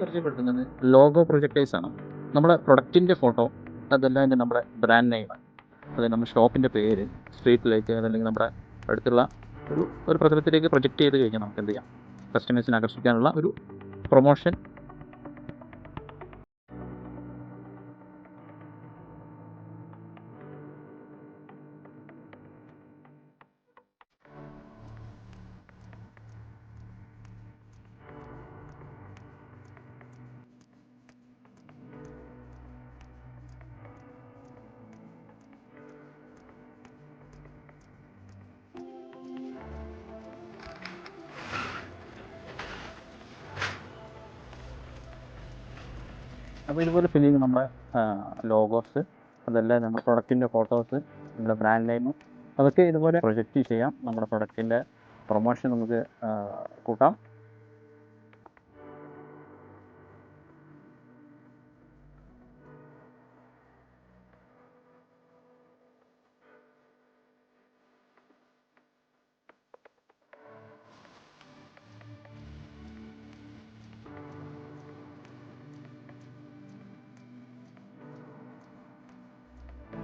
പരിചയപ്പെടുത്തുന്നത് ലോഗോ പ്രൊജക്ടേഴ്സാണ്. നമ്മുടെ പ്രൊഡക്റ്റിൻ്റെ ഫോട്ടോ, അതെല്ലാം തന്നെ നമ്മുടെ ബ്രാൻഡ് നെയിം, അതായത് നമ്മുടെ ഷോപ്പിൻ്റെ പേര്, സ്ട്രീറ്റിലേക്ക് അതല്ലെങ്കിൽ നമ്മുടെ അടുത്തുള്ള ഒരു പ്രതലത്തിലേക്ക് പ്രൊജക്റ്റ് ചെയ്ത് കഴിഞ്ഞാൽ നമുക്ക് എന്ത് ചെയ്യാം, കസ്റ്റമേഴ്സിനെ ആകർഷിക്കാനുള്ള ഒരു പ്രൊമോഷൻ. അപ്പോൾ ഇതുപോലെ ഫില്ല് ചെയ്യുന്ന നമ്മുടെ ലോഗോസ്, അതെല്ലാം നമ്മുടെ പ്രൊഡക്റ്റിൻ്റെ ഫോട്ടോസ്, നമ്മുടെ ബ്രാൻഡ് നെയിം, അതൊക്കെ ഇതുപോലെ പ്രൊജക്റ്റ് ചെയ്യാം. നമ്മുടെ പ്രൊഡക്റ്റിൻ്റെ പ്രൊമോഷൻ നമുക്ക് കൂട്ടാം.